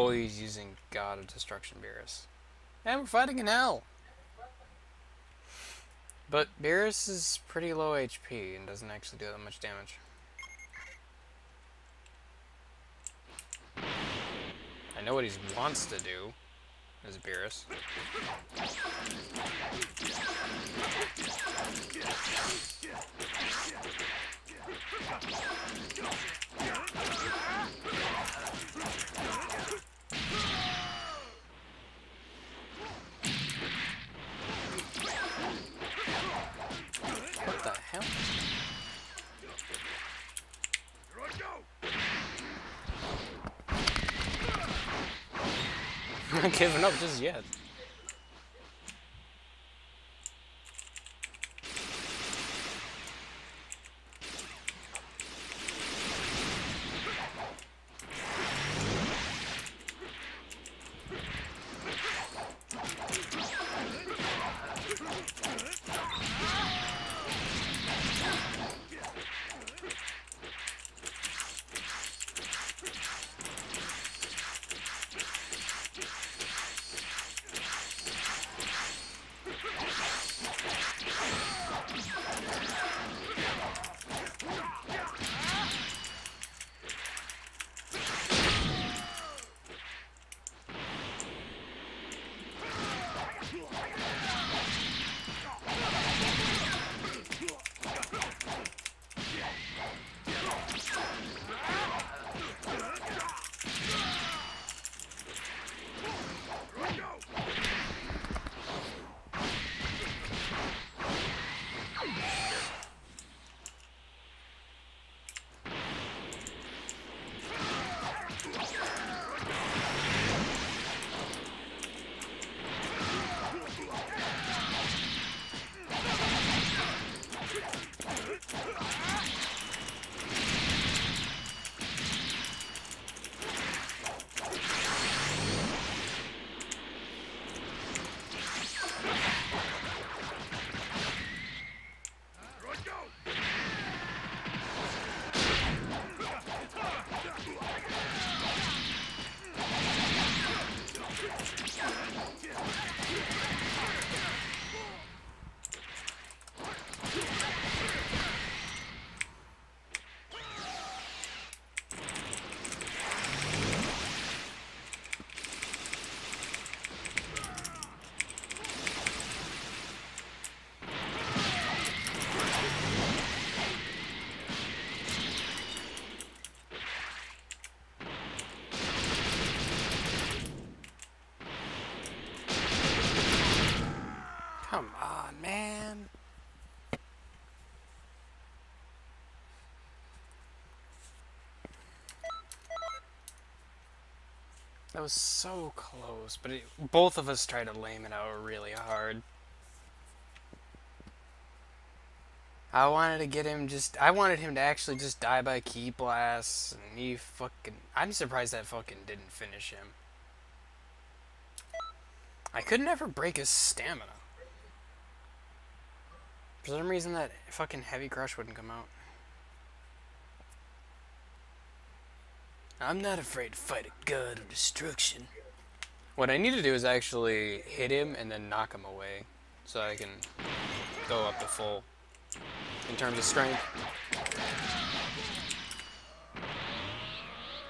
Always using God of Destruction Beerus. And we're fighting in hell. But Beerus is pretty low HP and doesn't actually do that much damage. I know what he wants to do as Beerus. What the hell? I'm not giving up just yet. Come on, man. That was so close, but both of us tried to lame it out really hard. I wanted to get him I wanted him to actually just die by Ki Blast, and he fucking... I'm surprised that fucking didn't finish him. I could never break his stamina. For some reason that fucking Heavy Crush wouldn't come out. I'm not afraid to fight a god of destruction. What I need to do is actually hit him and then knock him away, so I can go up to full in terms of strength.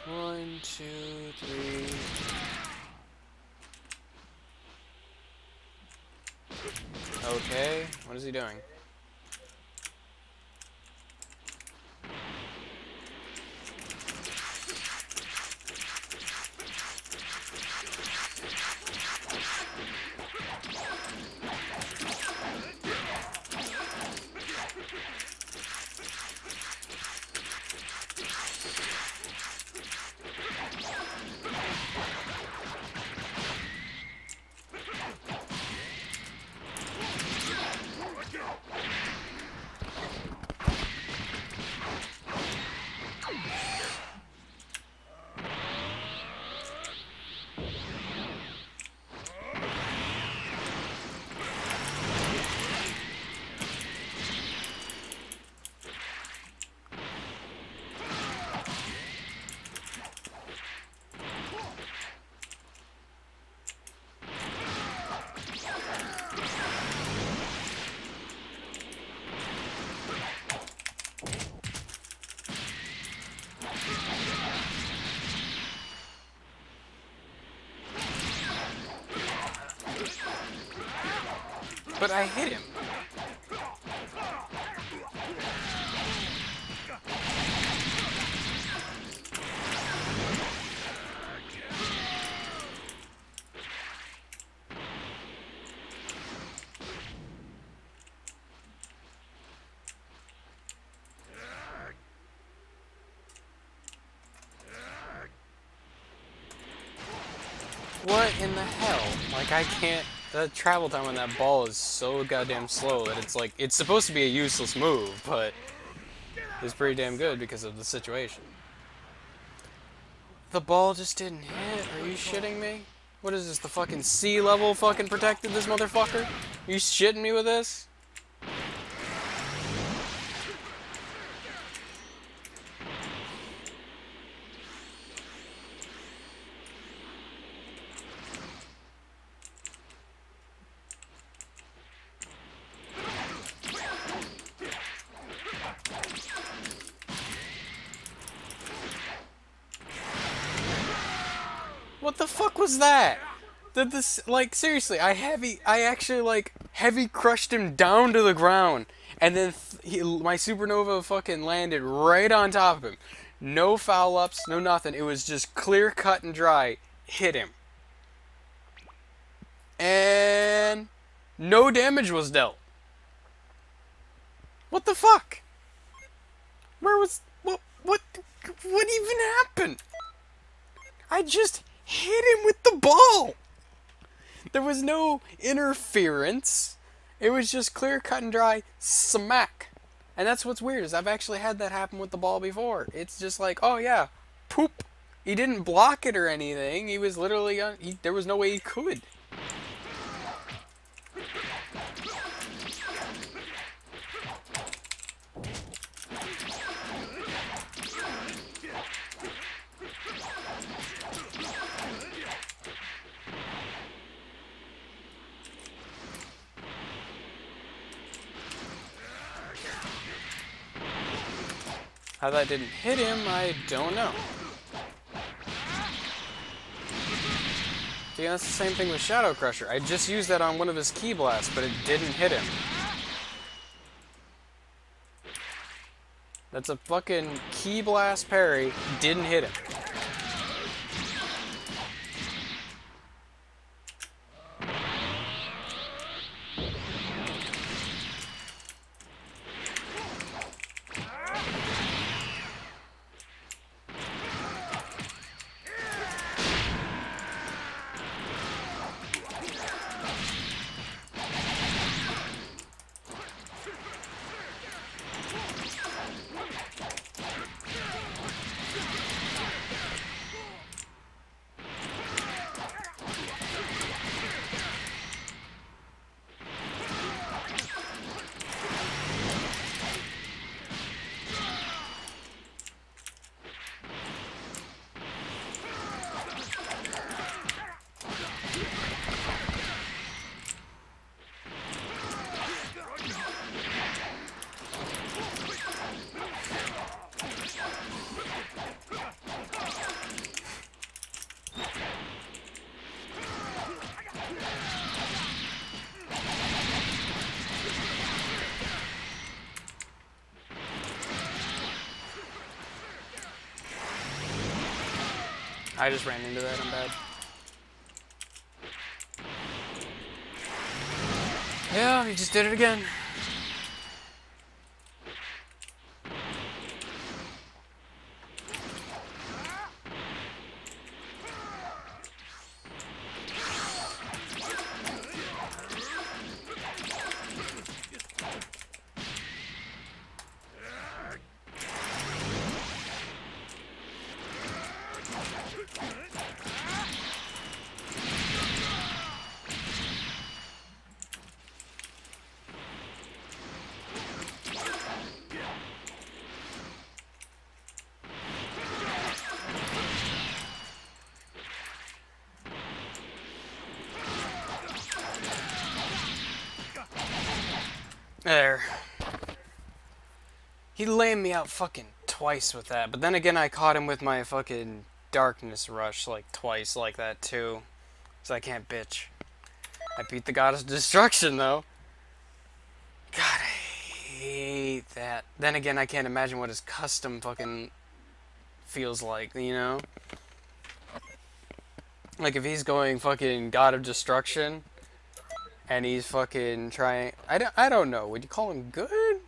1, 2, 3. Okay, what is he doing? But I hit him. What in the hell? Like, I can't... The travel time on that ball is so goddamn slow that it's like... It's supposed to be a useless move, but... It's pretty damn good because of the situation. The ball just didn't hit. Are you shitting me? What is this, the fucking sea level fucking protected this motherfucker? You shitting me with this? What the fuck was that? Did this, like, seriously, I actually, like, heavy crushed him down to the ground, and then my supernova fucking landed right on top of him. No foul ups, no nothing. It was just clear cut and dry. Hit him. And no damage was dealt. What the fuck? Where was, what even happened? I just hit him with the ball. There was no interference. It was just clear, cut, and dry smack. And that's what's weird, is I've actually had that happen with the ball before. It's just like, oh yeah, poop. He didn't block it or anything. He was literally, there was no way he could. How that didn't hit him, I don't know. See, that's the same thing with Shadow Crusher. I just used that on one of his Ki Blasts, but it didn't hit him. That's a fucking Ki Blast parry, didn't hit him. I just ran into that, I'm bad. Yeah, he just did it again. There. He lamed me out fucking twice with that, but then again I caught him with my fucking darkness rush like twice like that too. So I can't bitch. I beat the Goddess of Destruction though. hate that. Then again, I can't imagine what his custom fucking feels like, you know? Like, if he's going fucking God of Destruction, and he's fucking trying... I don't know. Would you call him good?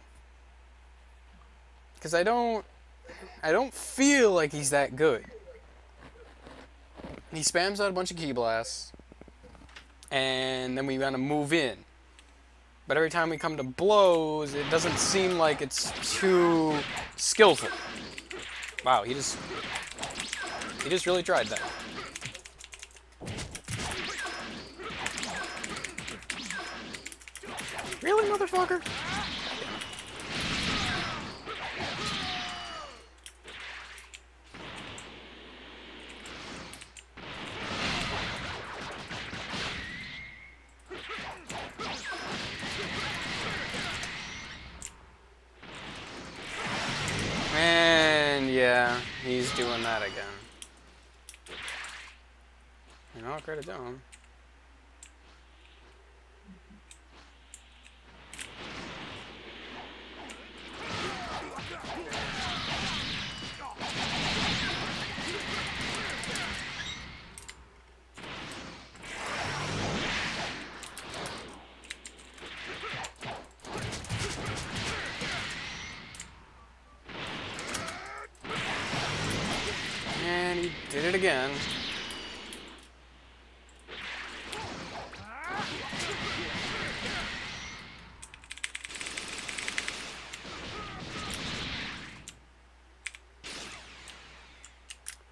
Because I don't feel like he's that good. He spams out a bunch of key blasts, and then we gotta move in. But every time we come to blows, it doesn't seem like it's too skillful. Wow, he just really tried that. Really, motherfucker? And yeah, he's doing that again. You know, credit to him. And he did it again.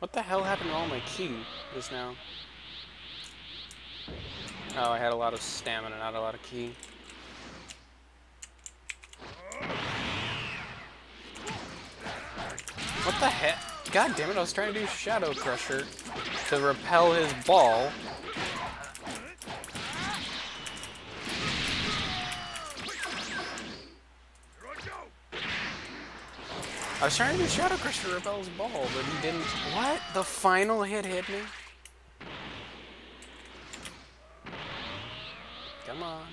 What the hell happened to all my ki just now? Oh, I had a lot of stamina, not a lot of ki. What the heck? God damn it, I was trying to do Shadow Crusher to repel his ball. I was trying to do Shadow Crusher to repel his ball, but he didn't. What? The final hit hit me? Come on.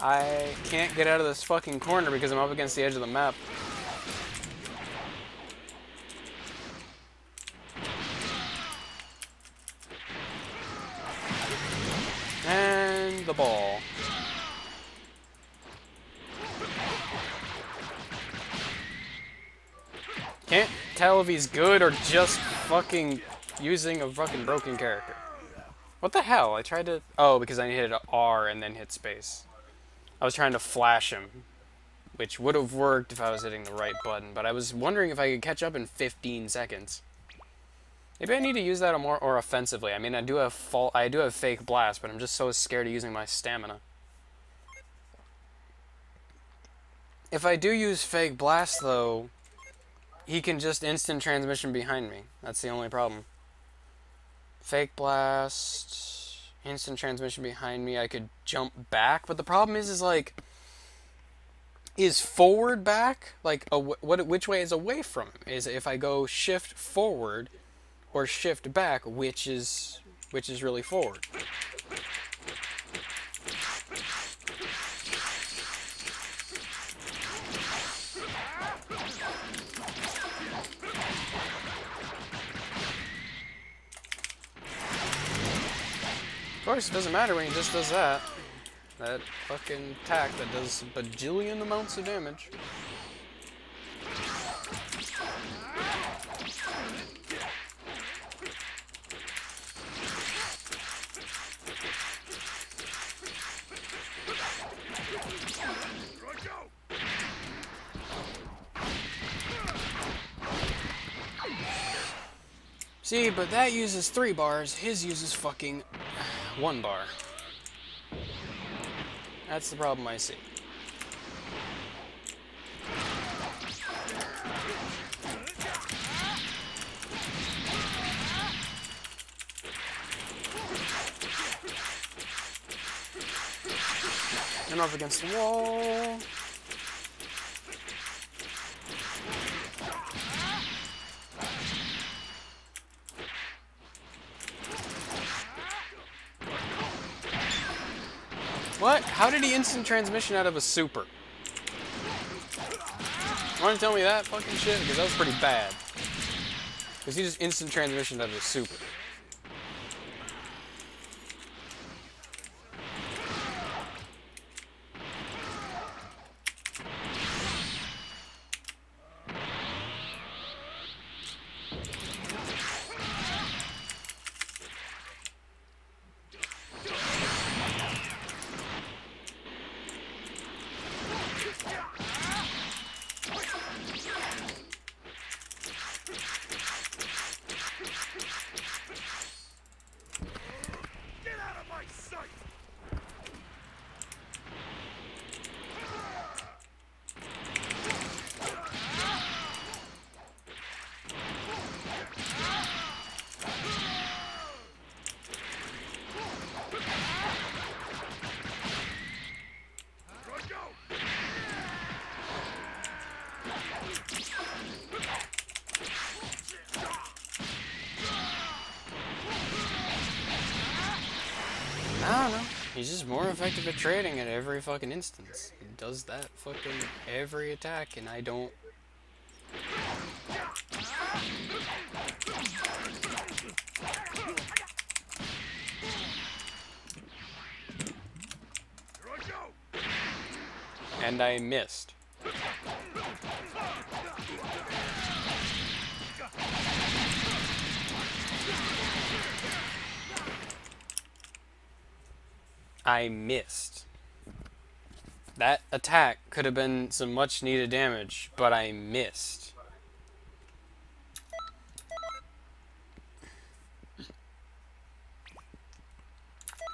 I can't get out of this fucking corner because I'm up against the edge of the map. And the ball. Can't tell if he's good or just fucking using a fucking broken character. What the hell? I tried to... Oh, because I hit R and then hit space. I was trying to flash him, which would have worked if I was hitting the right button, but I was wondering if I could catch up in 15 seconds. Maybe I need to use that more offensively. I mean, I do have fake blast, but I'm just so scared of using my stamina. If I do use fake blast, though, he can just instant transmission behind me. That's the only problem. Fake blast... Instant transmission behind me, I could jump back, but the problem is like, is forward back? Like, which way is away from him? Is if I go shift forward or shift back, which is really forward? Of course, it doesn't matter when he just does that. That fucking attack that does bajillion amounts of damage. See, but that uses 3 bars, his uses fucking 1 bar. That's the problem I see. I'm up against the wall. What? How did he instant transmission out of a super? You want to tell me that fucking shit? Because that was pretty bad. Because he just instant transmission out of a super. I don't know. He's just more effective at trading at every fucking instance. He does that fucking every attack, and I don't... And I missed. I missed. That attack could have been some much needed damage, but I missed.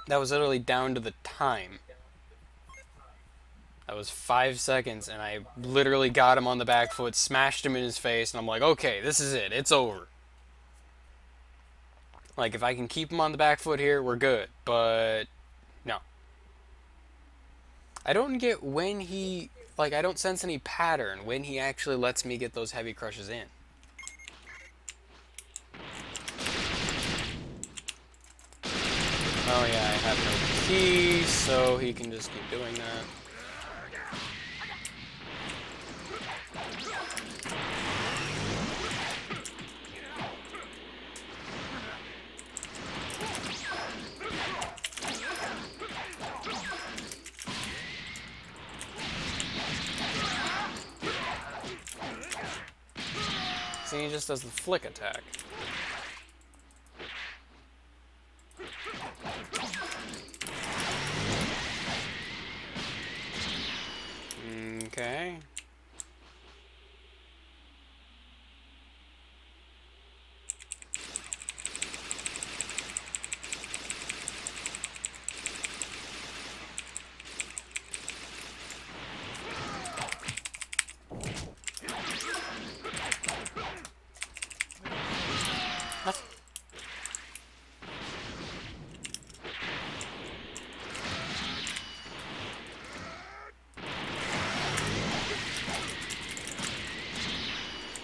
That was literally down to the time. That was 5 seconds, and I literally got him on the back foot, smashed him in his face, and I'm like, okay, this is it. It's over. Like, if I can keep him on the back foot here, we're good. But... no. I don't get when he... like, I don't sense any pattern when he actually lets me get those heavy crushes in. Oh yeah, I have no key, so he can just keep doing that. See, he just does the flick attack. Okay.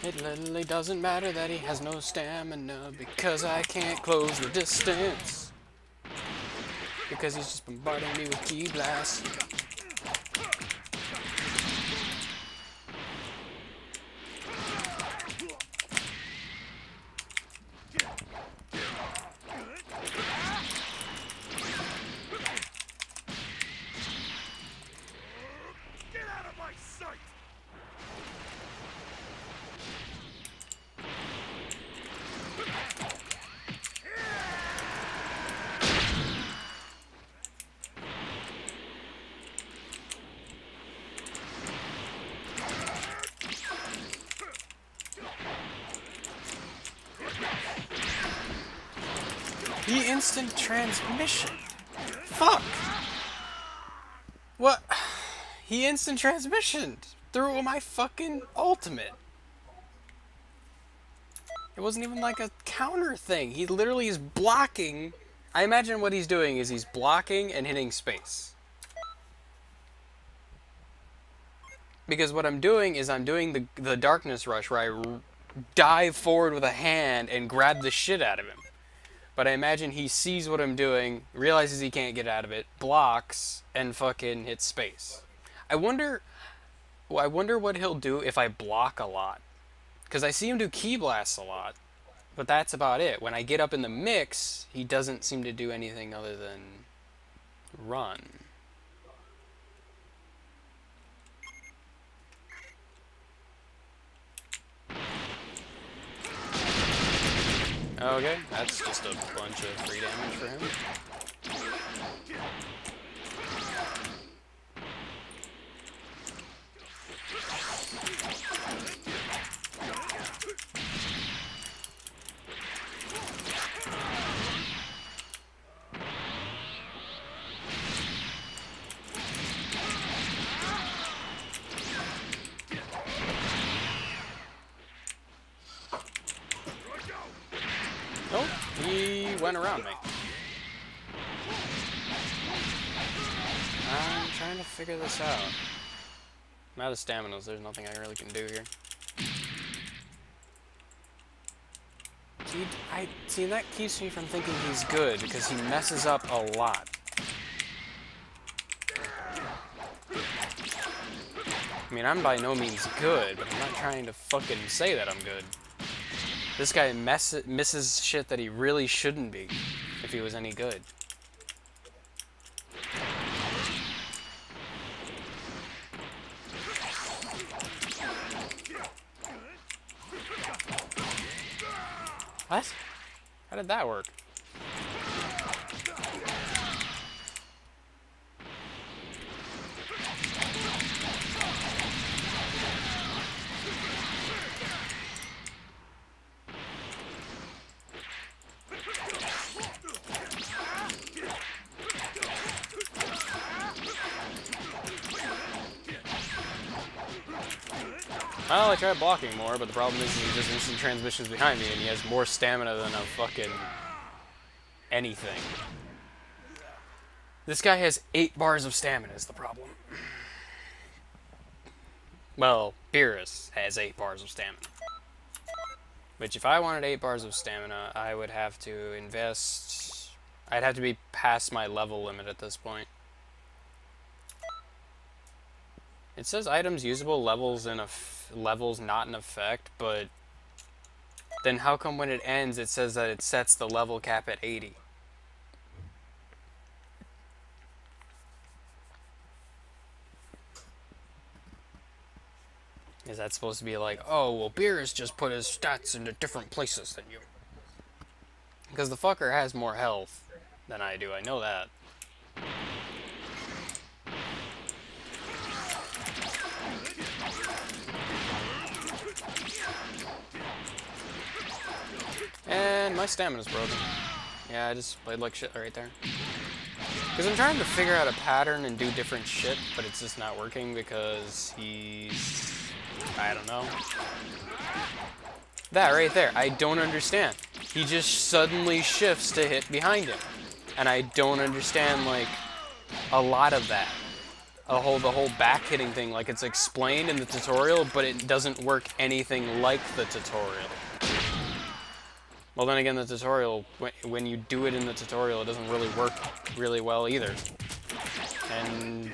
It literally doesn't matter that he has no stamina because I can't close the distance. Because he's just bombarding me with key blasts. He instant transmission. Fuck. What? He instant transmissioned through my fucking ultimate. It wasn't even like a counter thing. He literally is blocking. I imagine what he's doing is he's blocking and hitting space. Because what I'm doing is I'm doing the darkness rush where I dive forward with a hand and grab the shit out of him. But I imagine he sees what I'm doing, realizes he can't get out of it, blocks, and fucking hits space. I wonder what he'll do if I block a lot. Because I see him do key blasts a lot. But that's about it. When I get up in the mix, he doesn't seem to do anything other than run. Okay, that's just a bunch of free damage for him. Oh, he went around me. I'm trying to figure this out. I'm out of stamina, so there's nothing I really can do here. See, that keeps me from thinking he's good, because he messes up a lot. I mean, I'm by no means good, but I'm not trying to fucking say that I'm good. This guy misses shit that he really shouldn't be, if he was any good. What? How did that work? Well, I tried blocking more, but the problem is he just instant transmissions behind me, and he has more stamina than a fucking anything. This guy has 8 bars of stamina is the problem. Well, Beerus has 8 bars of stamina. Which, if I wanted 8 bars of stamina, I would have to invest... I'd have to be past my level limit at this point. It says items usable, levels not in effect, but then how come when it ends it says that it sets the level cap at 80? Is that supposed to be like, oh, well, Beerus just put his stats into different places than you? Because the fucker has more health than I do, I know that. And my stamina's broken. Yeah, I just played like shit right there. Because I'm trying to figure out a pattern and do different shit, but it's just not working because he's... I don't know. That right there, I don't understand. He just suddenly shifts to hit behind him. And I don't understand, like, a lot of that. The whole back hitting thing, like it's explained in the tutorial, but it doesn't work anything like the tutorial. Well, then again, the tutorial, when you do it in the tutorial, it doesn't really work really well either. And...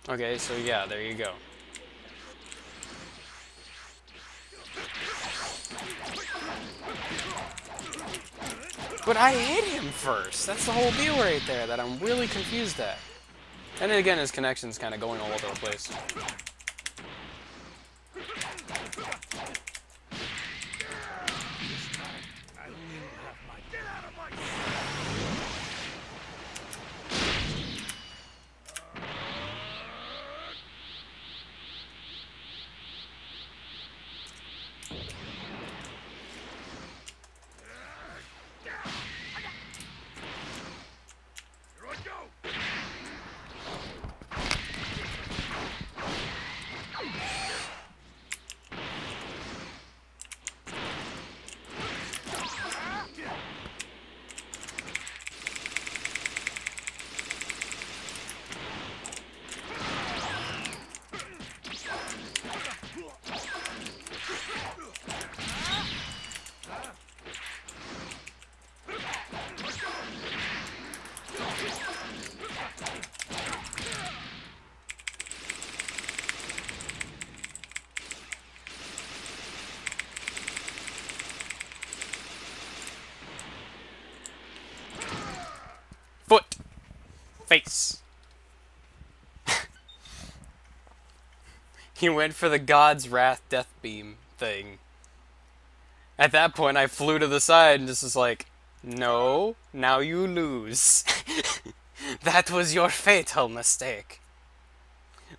okay, so yeah, there you go. But I hit him first! That's the whole deal right there that I'm really confused at. And then again, his connection's kind of going all over the place. face. He went for the God's Wrath Death Beam thing. At that point, I flew to the side and just was like, no, now you lose. That was your fatal mistake.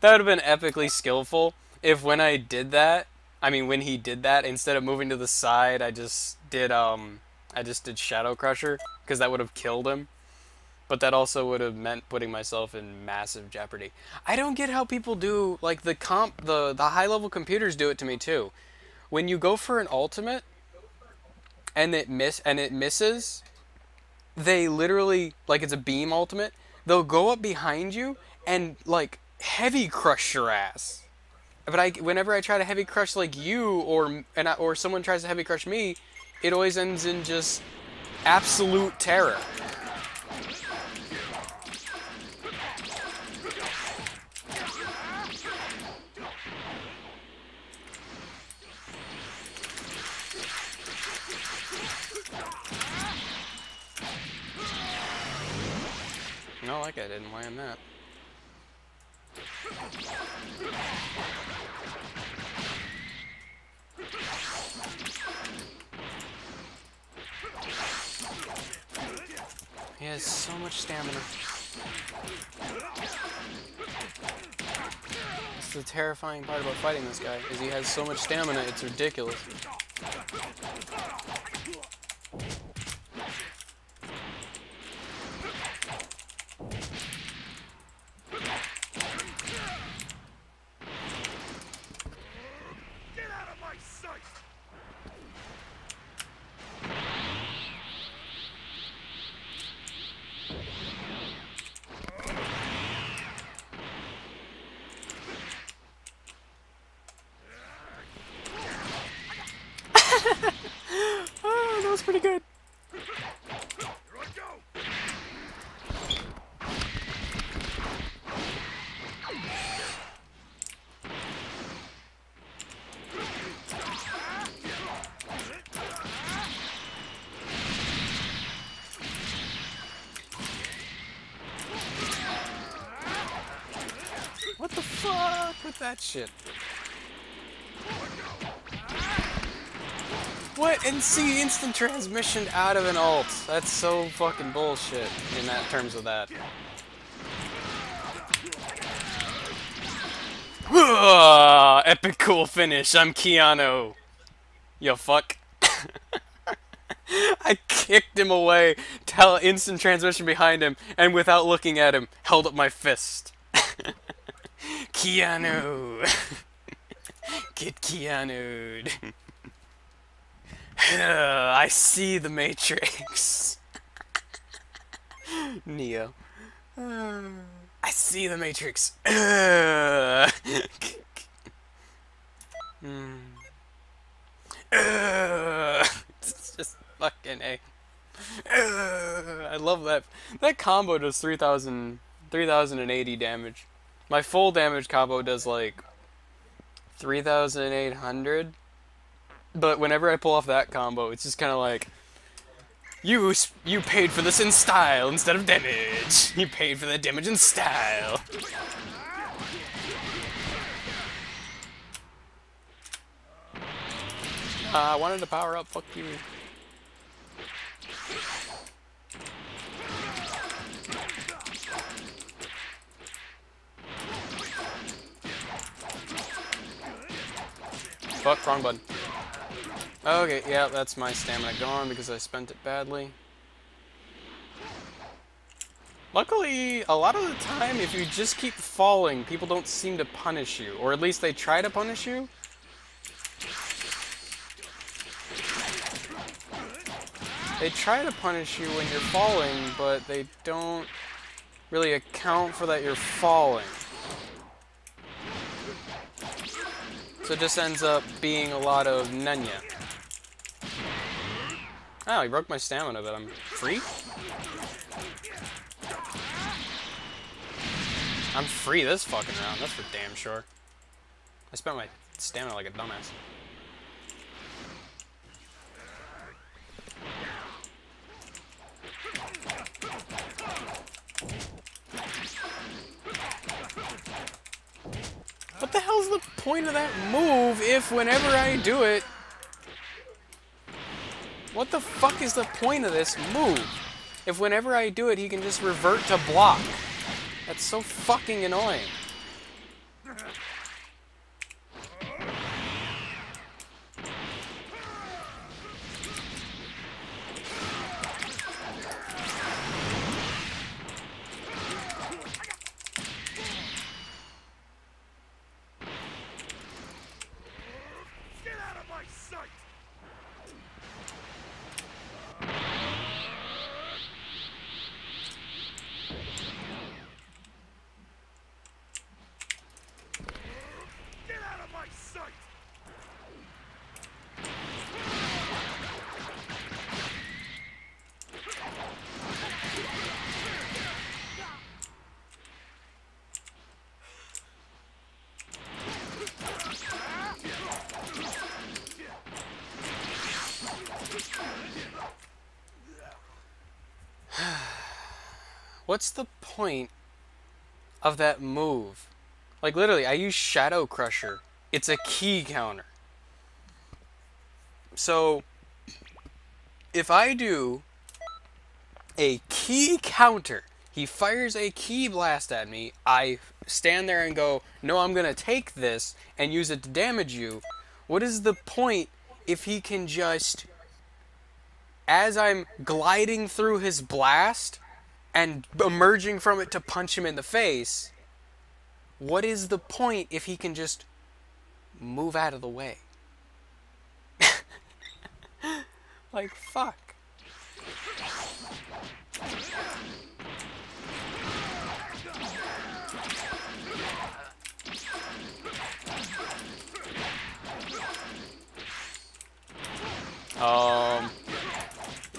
That would have been epically skillful if when I did that, I mean when he did that, instead of moving to the side, I just did Shadow Crusher, because that would have killed him. But that also would have meant putting myself in massive jeopardy. I don't get how people do, like, the high-level computers do it to me too. When you go for an ultimate and it misses, they literally, like, it's a beam ultimate, they'll go up behind you and, like, heavy crush your ass. But whenever I try to heavy crush, like, you or someone tries to heavy crush me, it always ends in just absolute terror. No, like I didn't land that. He has so much stamina. It's the terrifying part about fighting this guy, is he has so much stamina, it's ridiculous. Oh, that was pretty good. What the fuck with that shit? What? And see, instant transmission out of an ult. That's so fucking bullshit in that terms of that. Epic cool finish. I'm Keanu. Yo, fuck. I kicked him away, instant transmission behind him, and without looking at him, held up my fist. Keanu. Get Keanu'd. I see the Matrix. Neo. I see the Matrix. It's just fucking A. I love that. That combo does 3,080 damage. My full damage combo does like 3,800. But whenever I pull off that combo, it's just kind of like, you paid for this in style instead of damage. You paid for the damage in style. I wanted to power up. Fuck you. Fuck, wrong button. Okay, yeah, that's my stamina gone because I spent it badly. Luckily, a lot of the time, if you just keep falling, people don't seem to punish you. Or at least they try to punish you. They try to punish you when you're falling, but they don't really account for that you're falling. So it just ends up being a lot of Nanya. Oh, he broke my stamina, but I'm free? I'm free this fucking round, that's for damn sure. I spent my stamina like a dumbass. What the hell's the point of that move if whenever I do it... What the fuck is the point of this move? If whenever I do it, he can just revert to block. That's so fucking annoying. What's the point of that move? Like, literally, I use Shadow Crusher. It's a key counter. So, if I do a key counter, he fires a key blast at me, I stand there and go, no, I'm gonna take this and use it to damage you. What is the point if he can just, as I'm gliding through his blast and emerging from it to punch him in the face, what is the point if he can just move out of the way? Like, fuck.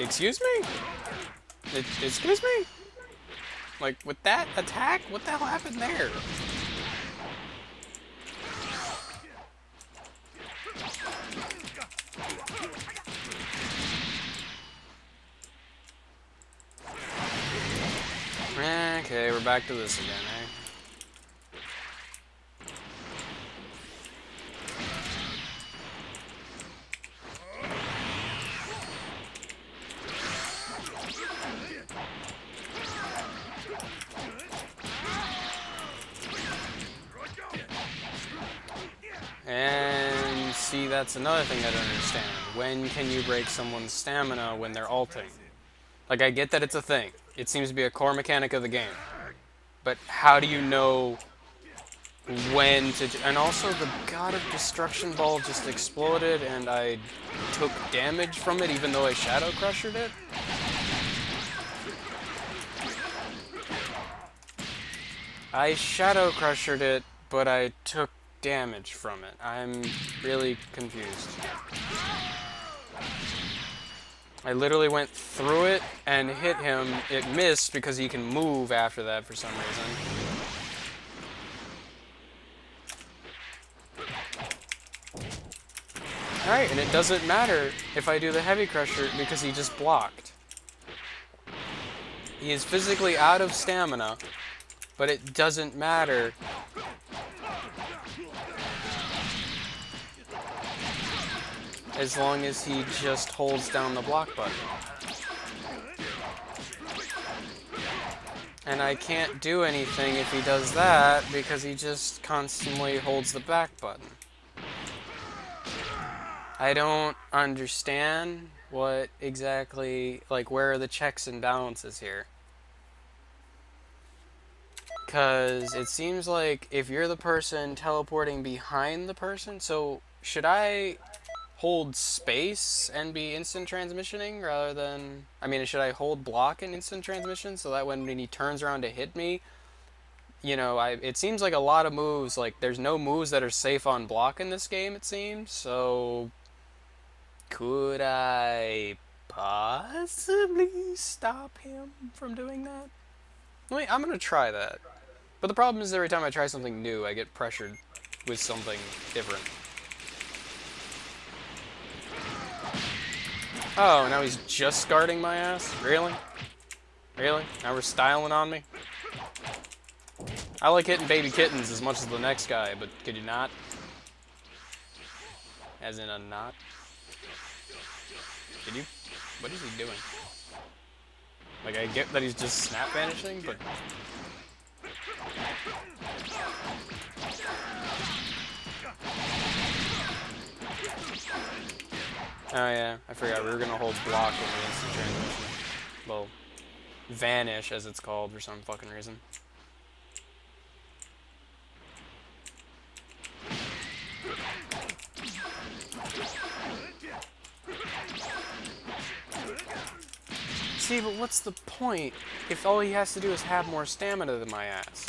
Excuse me? Excuse me? Like, with that attack? What the hell happened there? Okay, we're back to this again, eh? And see, that's another thing I don't understand. When can you break someone's stamina when they're ulting? Like, I get that it's a thing. It seems to be a core mechanic of the game. But how do you know when to... And also, the God of Destruction Ball just exploded and I took damage from it even though I Shadow Crushed it? I Shadow Crushed it, but I took damage from it. I'm really confused. I literally went through it and hit him. It missed because he can move after that for some reason. Alright, and it doesn't matter if I do the Heavy Crusher because he just blocked. He is physically out of stamina, but it doesn't matter. As long as he just holds down the block button. And I can't do anything if he does that because he just constantly holds the back button. I don't understand what exactly, like, where are the checks and balances here? Because it seems like if you're the person teleporting behind the person, so should I hold space and be instant transmissioning rather than... I mean, should I hold block and instant transmission so that when he turns around to hit me, you know, it seems like a lot of moves, like, there's no moves that are safe on block in this game, it seems, so... Could I possibly stop him from doing that? Wait, I'm gonna try that. But the problem is every time I try something new, I get pressured with something different. Oh, now he's just guarding my ass? Really? Really? Now we're styling on me? I like hitting baby kittens as much as the next guy, but could you not? As in a not? Did you? What is he doing? Like, I get that he's just snap vanishing, but... Oh yeah, I forgot. We were gonna hold block when we instant transition. Well, vanish, as it's called, for some fucking reason. See, but what's the point if all he has to do is have more stamina than my ass?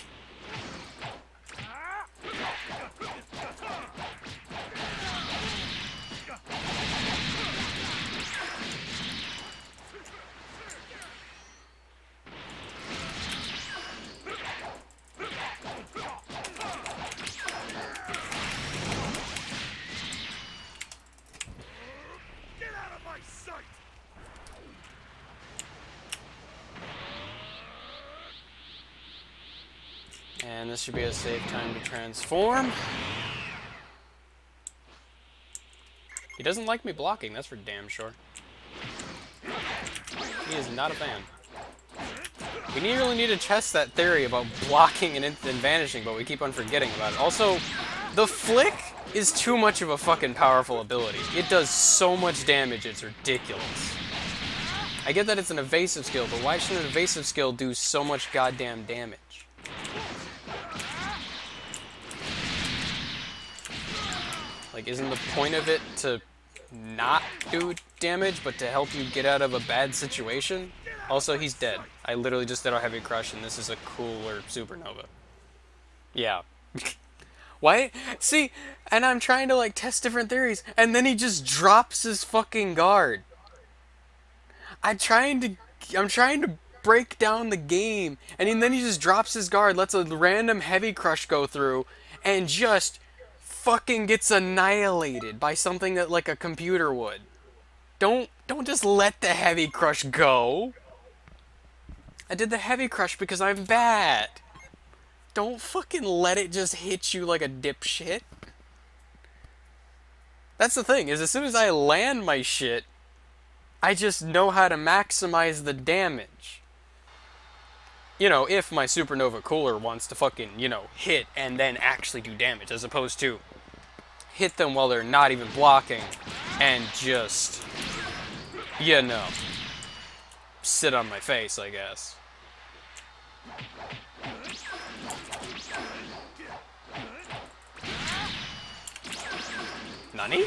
And this should be a safe time to transform. He doesn't like me blocking, that's for damn sure. He is not a fan. We really need to test that theory about blocking and vanishing, but we keep on forgetting about it. Also, the flick is too much of a fucking powerful ability. It does so much damage, it's ridiculous. I get that it's an evasive skill, but why should an evasive skill do so much goddamn damage? Like, isn't the point of it to not do damage, but to help you get out of a bad situation? Also, he's dead. I literally just did a heavy crush, and this is a cooler supernova. Yeah. Why? See, and I'm trying to, like, test different theories, and then he just drops his fucking guard. I'm trying to break down the game, and then he just drops his guard, lets a random heavy crush go through, and just fucking gets annihilated by something that, like, a computer would. Don't just let the heavy crush go. I did the heavy crush because I'm bad. Don't fucking let it just hit you like a dipshit. That's the thing, is as soon as I land my shit, I just know how to maximize the damage. You know, if my supernova cooler wants to fucking, you know, hit and then actually do damage, as opposed to hit them while they're not even blocking and just, you know, sit on my face, I guess. Nani?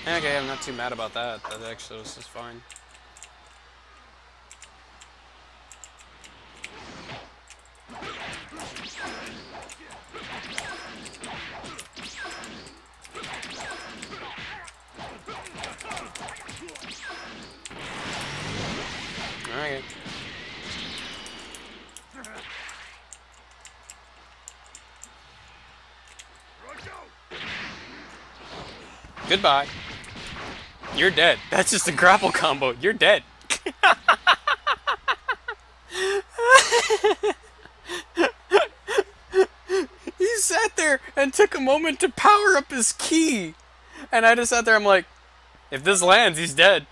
Okay, I'm not too mad about that. That actually was just fine. Alright. Goodbye. You're dead. That's just a grapple combo. You're dead. He sat there and took a moment to power up his key. And I just sat there, I'm like, if this lands, he's dead.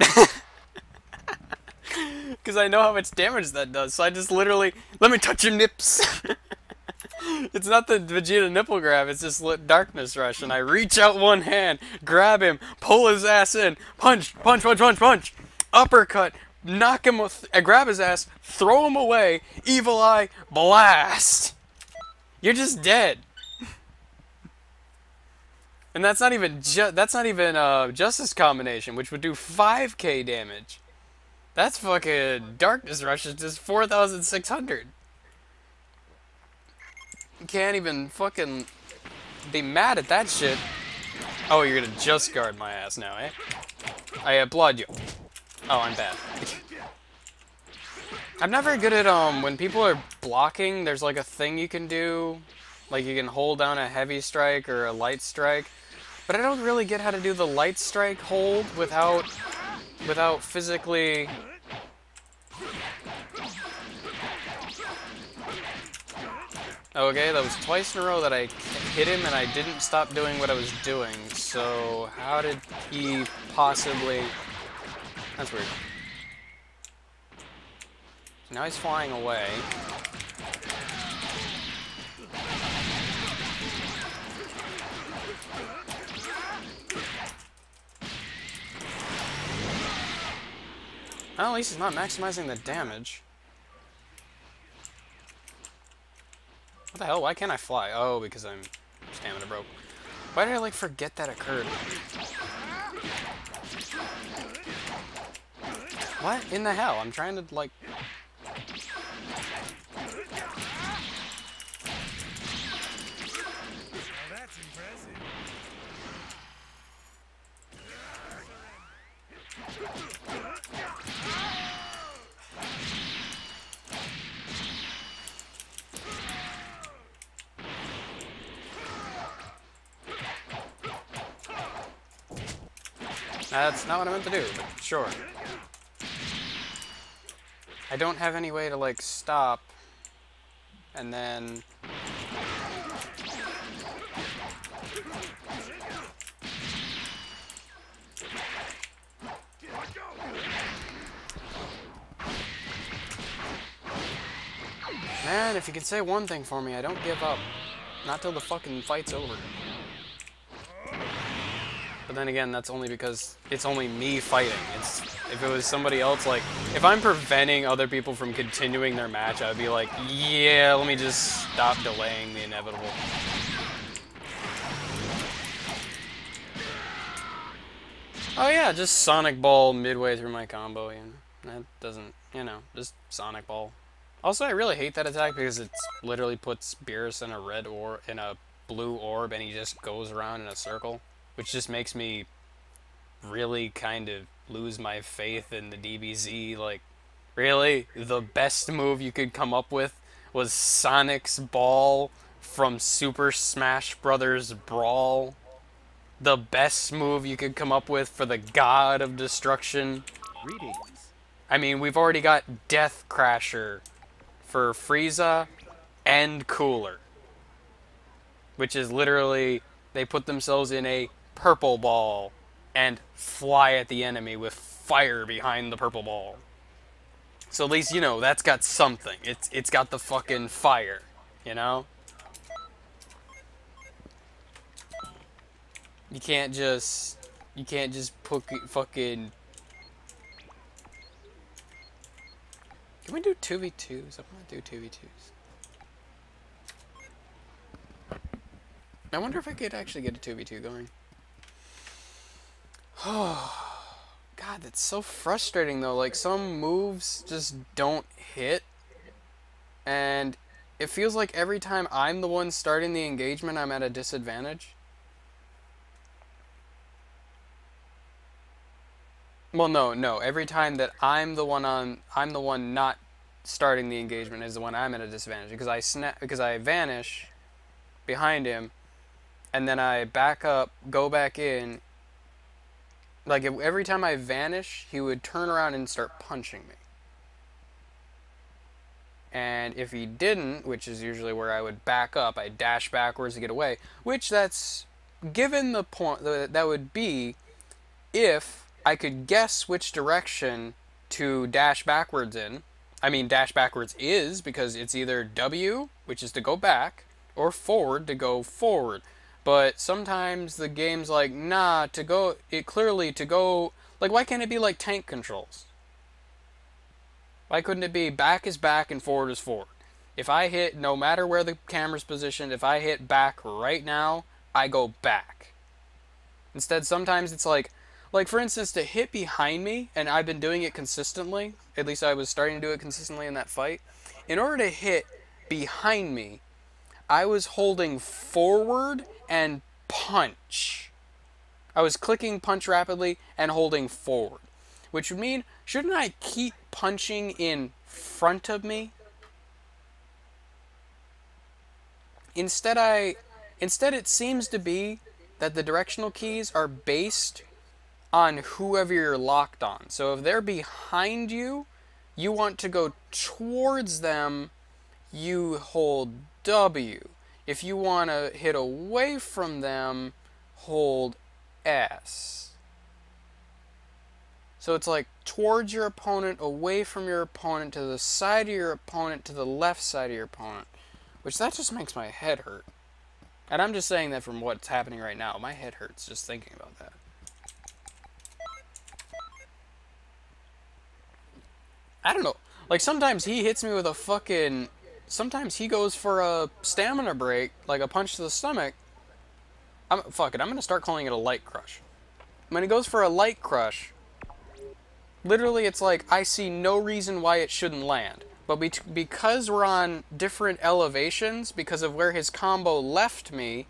Because I know how much damage that does. So I just literally, let me touch your nips. It's not the Vegeta nipple grab, it's just darkness rush. And I reach out one hand, grab him, pull his ass in, punch, punch, punch, punch, punch, uppercut, knock him, I grab his ass, throw him away, evil eye, blast. You're just dead. And that's not even Justice Combination, which would do 5k damage. That's fucking Darkness Rush is just 4,600. You can't even fucking be mad at that shit. Oh, you're gonna just guard my ass now, eh? I applaud you. Oh, I'm bad. I'm not very good at, when people are blocking, there's like a thing you can do. Like you can hold down a heavy strike or a light strike. But I don't really get how to do the light strike hold without physically... Okay, that was twice in a row that I hit him and I didn't stop doing what I was doing. So how did he possibly... That's weird. So now he's flying away. Well, at least he's not maximizing the damage. What the hell? Why can't I fly? Oh, because I'm stamina broke. Why did I, like, forget that occurred? What in the hell? I'm trying to, like... That's impressive. That's not what I meant to do, but sure. I don't have any way to, like, stop, and then... Man, if you could say one thing for me, I don't give up. Not till the fucking fight's over. But then again, that's only because it's only me fighting. If it was somebody else, like, if I'm preventing other people from continuing their match, I'd be like, yeah, let me just stop delaying the inevitable. Oh yeah, just Sonic Ball midway through my combo, you know. That doesn't, you know, just Sonic Ball. Also, I really hate that attack because it literally puts Beerus in a red orb, in a blue orb, and he just goes around in a circle. Which just makes me really kind of lose my faith in the DBZ. Like, really? The best move you could come up with was Sonic's Ball from Super Smash Bros. Brawl? The best move you could come up with for the God of Destruction? Greetings. I mean, we've already got Death Crasher for Frieza and Cooler. Which is literally, they put themselves in a purple ball and fly at the enemy with fire behind the purple ball. So at least, you know, that's got something. It's got the fucking fire, you know? You can't just put fucking... Can we do 2v2s? I want to do 2v2s. I wonder if I could actually get a 2v2 going. Oh, God, that's so frustrating, though. Like, some moves just don't hit. And it feels like every time I'm the one starting the engagement, I'm at a disadvantage. Well, no. Every time that I'm the one not starting the engagement is the one I'm at a disadvantage. Because I vanish behind him. And then I back up, go back in, Like, every time I vanish, he would turn around and start punching me. And if he didn't, which is usually where I would back up, I'd dash backwards to get away, which that's, given the point, that would be if I could guess which direction to dash backwards in. I mean, dash backwards is, because it's either W, which is to go back, or forward to go forward. But sometimes the game's like, nah, to go, like, why can't it be like tank controls? Why couldn't it be back is back and forward is forward? If I hit, no matter where the camera's positioned, if I hit back right now, I go back. Instead, sometimes it's like for instance, to hit behind me, and I've been doing it consistently, at least I was starting to do it consistently in that fight. In order to hit behind me, I was holding forward and punch. I was clicking punch rapidly and holding forward. Which would mean, shouldn't I keep punching in front of me? Instead it seems to be that the directional keys are based on whoever you're locked on. So if they're behind you, you want to go towards them, you hold W. If you want to hit away from them, hold S. So it's like towards your opponent, away from your opponent, to the side of your opponent, to the left side of your opponent. Which that just makes my head hurt. And I'm just saying that from what's happening right now. My head hurts just thinking about that. I don't know. Like, sometimes he hits me with a fucking... Sometimes he goes for a stamina break, like a punch to the stomach. Fuck it, I'm gonna start calling it a light crush. When he goes for a light crush, literally it's like, I see no reason why it shouldn't land. But because we're on different elevations, because of where his combo left me,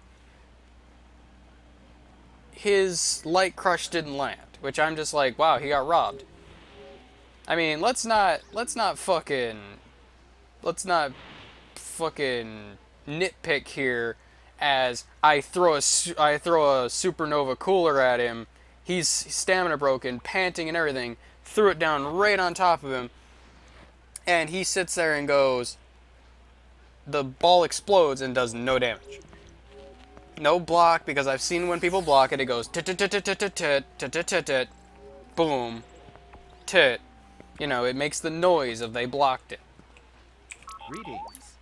his light crush didn't land. Which I'm just like, wow, he got robbed. I mean, let's not fucking nitpick here, as I throw a supernova cooler at him. He's stamina broken, panting and everything. Threw it down right on top of him, and he sits there and goes. The ball explodes and does no damage. No block, because I've seen when people block it, it goes tit tit tit tit tit tit tit tit tit tit, boom, tit. You know, it makes the noise of they blocked it. Greetings.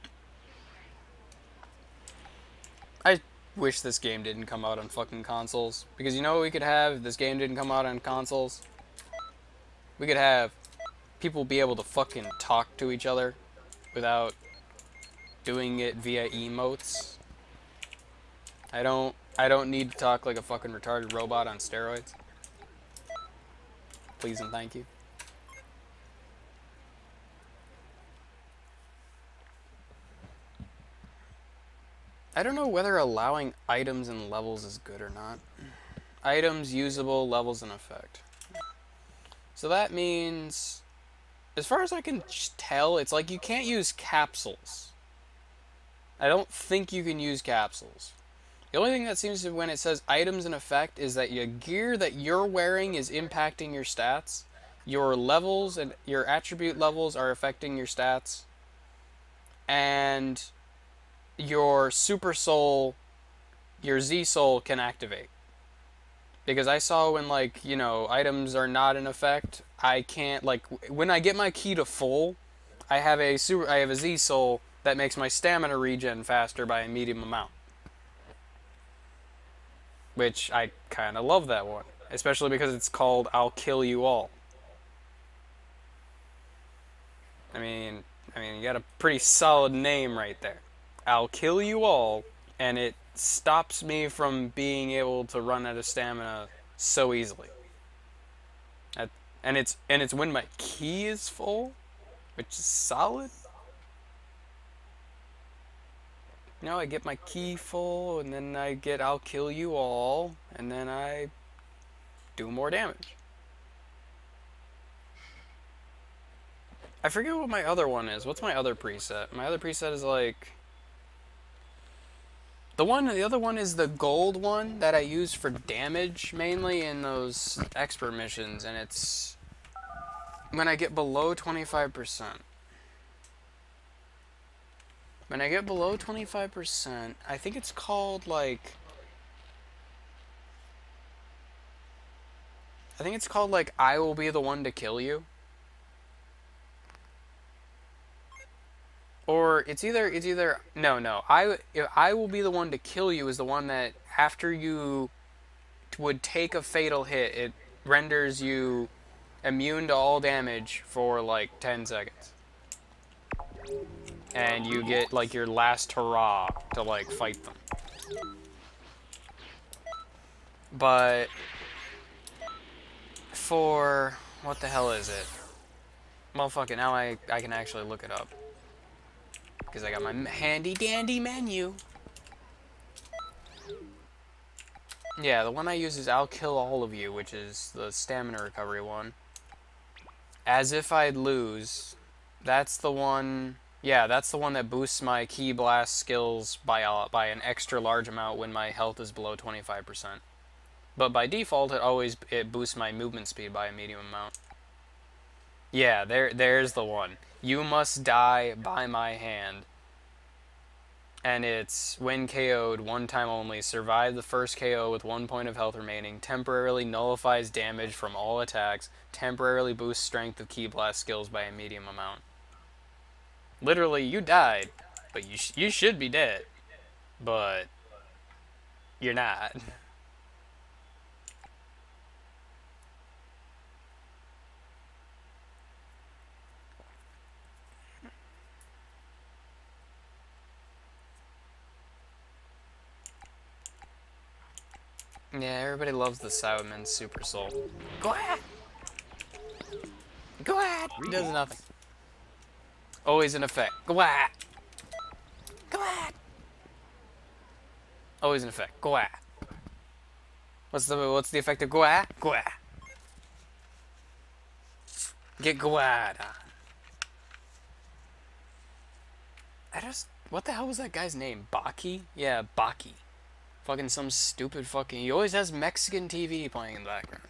I wish this game didn't come out on fucking consoles. Because you know what we could have if this game didn't come out on consoles? We could have people be able to fucking talk to each other without doing it via emotes. I don't need to talk like a fucking retarded robot on steroids. Please and thank you. I don't know whether allowing items and levels is good or not. Items, usable, levels, and effect. So that means, as far as I can tell, it's like you can't use capsules. I don't think you can use capsules. The only thing that seems to, when it says items and effect, is that your gear that you're wearing is impacting your stats. Your levels and your attribute levels are affecting your stats. And your super soul, your Z soul can activate. Because I saw when, like, you know, items are not in effect, I can't, like, when I get my key to full, I have a Z soul that makes my stamina regen faster by a medium amount. Which I kind of love that one, especially because it's called I'll Kill You All. I mean, you got a pretty solid name right there. I'll kill you all, and it stops me from being able to run out of stamina so easily. And it's when my key is full, which is solid. You know, I get my key full, and then I get I'll kill you all, and then I do more damage. I forget what my other one is. What's my other preset? My other preset is like... The other one is the gold one that I use for damage mainly in those expert missions, and it's when I get below 25%. When I get below 25%, I think it's called like I will be the one to kill you. Or it's either no, I will be the one to kill you is the one that after you would take a fatal hit, it renders you immune to all damage for like 10 seconds. And you get like your last hurrah to like fight them. But for what the hell is it? Well, fuck it, now I can actually look it up. Because I got my handy dandy menu. Yeah, the one I use is I'll kill all of you, which is the stamina recovery one. As if I'd lose. That's the one. Yeah, that's the one that boosts my ki blast skills by an extra large amount when my health is below 25%. But by default, it boosts my movement speed by a medium amount. Yeah, there's the one. You must die by my hand. And it's, when KO'd, one time only, survive the first KO with 1 point of health remaining, temporarily nullifies damage from all attacks, temporarily boosts strength of ki blast skills by a medium amount. Literally, you died, but you should be dead. But you're not. Yeah, everybody loves the Cyberman Super Soul. Go ahead! Go ahead! He does nothing. Always in effect. Go ahead! Go ahead! Always in effect. Go ahead. What's the effect of go ahead? Go ahead. Get go ahead on. What the hell was that guy's name? Baki? Yeah, Baki. Fucking some stupid fucking... He always has Mexican TV playing in the background.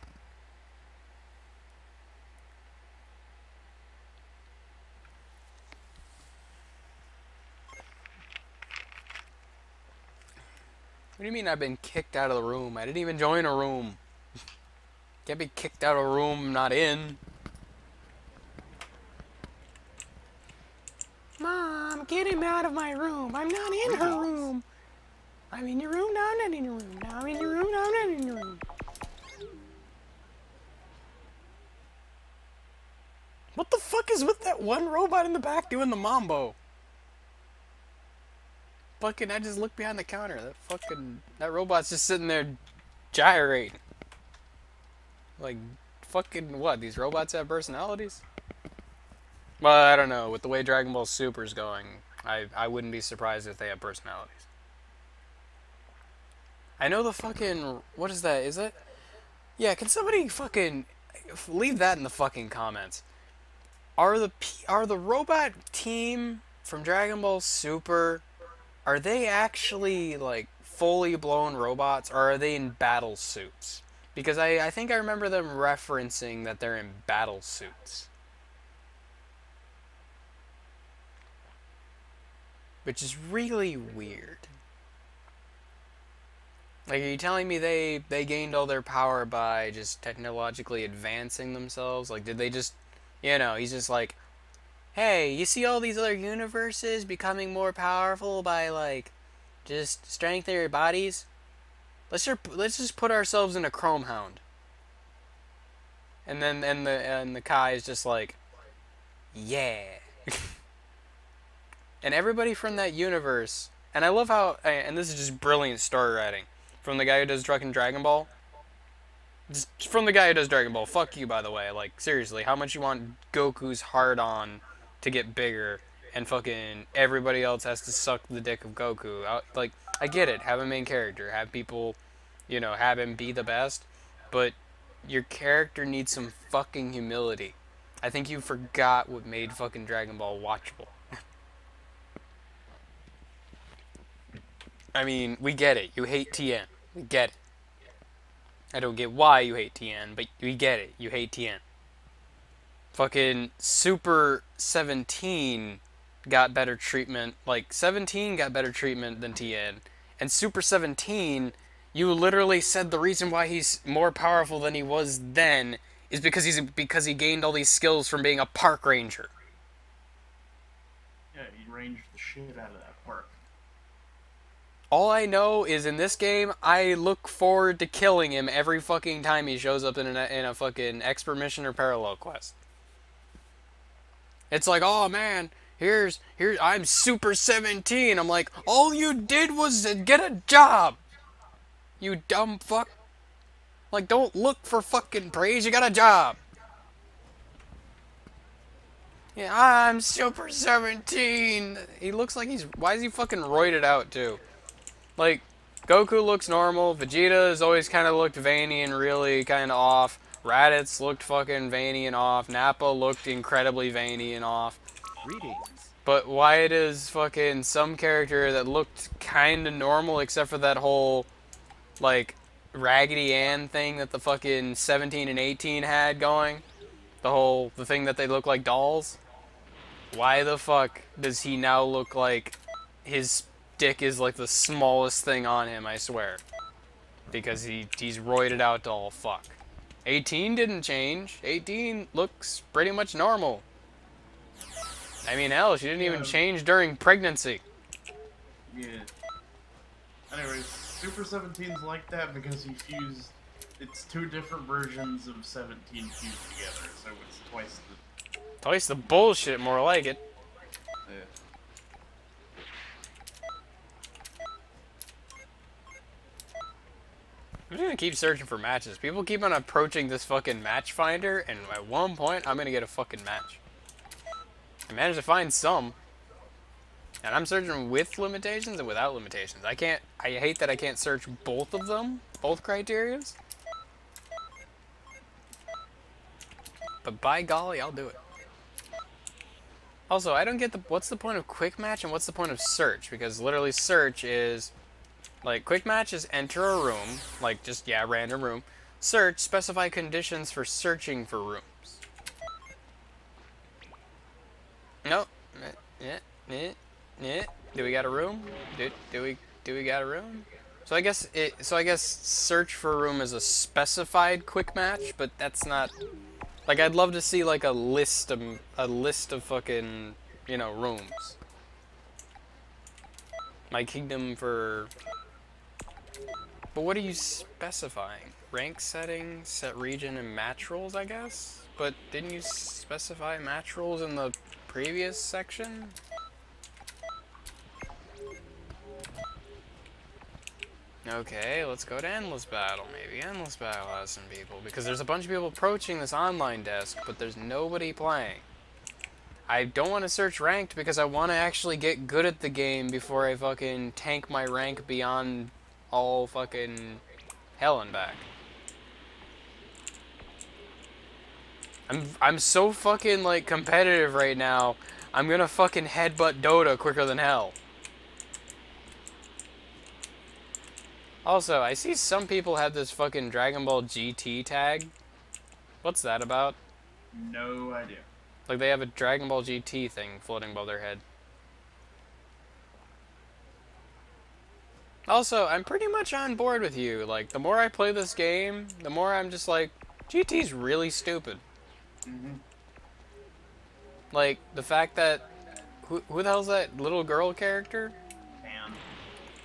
What do you mean I've been kicked out of the room? I didn't even join a room. Can't be kicked out of a room I'm not in. Mom, get him out of my room. I'm not in her room. I'm in your room, now I'm not in your room. Now I'm in your room, now I'm not in your room. What the fuck is with that one robot in the back doing the mambo? Fucking, I just looked behind the counter. That robot's just sitting there gyrating. Like, fucking what? These robots have personalities? Well, I don't know. With the way Dragon Ball Super's going, I wouldn't be surprised if they have personalities. I know the fucking... What is that? Is it? Yeah, can somebody fucking... Leave that in the fucking comments. Are the robot team from Dragon Ball Super... Are they actually, like, fully blown robots, or are they in battle suits? Because I think I remember them referencing that they're in battle suits. Which is really weird. Like, are you telling me they gained all their power by just technologically advancing themselves? Like, did they just, you know, he's just like, hey, you see all these other universes becoming more powerful by, like, just strengthening their bodies? Let's just put ourselves in a Chrome Hound. And then the Kai is just like, yeah. And everybody from that universe, and I love how, and this is just brilliant story writing from the guy who does Dragon Ball. Just from the guy who does Dragon Ball. Fuck you, by the way. Like, seriously, how much you want Goku's hard on to get bigger, and fucking everybody else has to suck the dick of Goku? Like, I get it. Have a main character. Have people, you know, have him be the best. But your character needs some fucking humility. I think you forgot what made fucking Dragon Ball watchable. I mean, we get it. You hate TN. We get it. I don't get why you hate TN, but we get it. You hate TN. Fucking Super 17 got better treatment. Like, 17 got better treatment than TN. And Super 17, you literally said the reason why he's more powerful than he was then is because he gained all these skills from being a park ranger. Yeah, he ranged the shit out of that park. All I know is in this game, I look forward to killing him every fucking time he shows up in a fucking expert mission or parallel quest. It's like, oh man, here's I'm Super 17. I'm like, all you did was get a job. You dumb fuck. Like, don't look for fucking praise. You got a job. Yeah, I'm Super 17. He looks like he's... Why is he fucking roided out, too? Like, Goku looks normal. Vegeta has always kind of looked veiny and really kind of off. Raditz looked fucking veiny and off. Nappa looked incredibly veiny and off. Greetings. But why does fucking some character that looked kind of normal, except for that whole, like, Raggedy Ann thing that the fucking 17 and 18 had going? The thing that they look like dolls? Why the fuck does he now look like his dick is like the smallest thing on him, I swear. Because he's roided out doll fuck. 18 didn't change. 18 looks pretty much normal. I mean, hell, she didn't even change during pregnancy. Yeah. Anyways, Super 17's like that because he fused... It's two different versions of 17 fused together, so it's twice the... Twice the bullshit, more like it. Yeah. I'm just gonna keep searching for matches. People keep on approaching this fucking match finder, and at one point, I'm gonna get a fucking match. I managed to find some. And I'm searching with limitations and without limitations. I hate that I can't search both of them, both criterias. But by golly, I'll do it. Also, I don't get what's the point of quick match and what's the point of search? Because literally search is, like, quick match is enter a room, like just, yeah, random room. Search, specify conditions for searching for rooms. Nope. Do we got a room? Do we got a room? So I guess search for a room is a specified quick match, but that's not. Like, I'd love to see like a list of fucking, you know, rooms. My kingdom for. But what are you specifying? Rank setting, set region, and match rules, I guess. But didn't you specify match rules in the previous section? Okay, let's go to Endless Battle. Maybe Endless Battle has some people. Because there's a bunch of people approaching this online desk, but there's nobody playing. I don't want to search ranked because I want to actually get good at the game before I fucking tank my rank beyond all fucking hell and back. I'm so fucking, like, competitive right now. I'm gonna fucking headbutt Dota quicker than hell. Also, I see some people have this fucking Dragon Ball GT tag. What's that about? No idea. Like, they have a Dragon Ball GT thing floating above their head. Also, I'm pretty much on board with you. Like, the more I play this game, the more I'm just like, GT's really stupid. Mm-hmm. Like, the fact that... Who the hell's that little girl character? And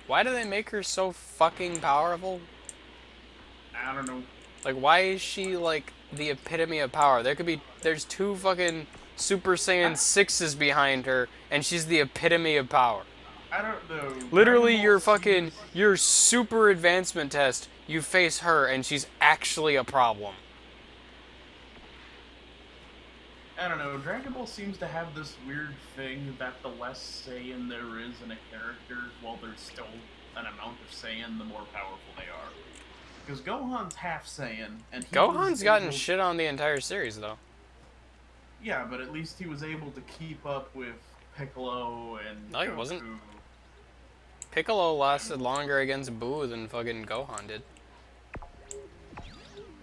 Why do they make her so fucking powerful? I don't know. Like, why is she, like, the epitome of power? There's two fucking Super Saiyan 6s behind her, and she's the epitome of power. I don't know. Literally, your super advancement test, you face her, and she's actually a problem. I don't know. Dragon Ball seems to have this weird thing that the less Saiyan there is in a character, while there's still an amount of Saiyan, the more powerful they are. Because Gohan's half Saiyan, and Gohan's gotten shit on the entire series, though. Yeah, but at least he was able to keep up with Piccolo and No, he Goku. wasn't. Piccolo lasted longer against Boo than fucking Gohan did.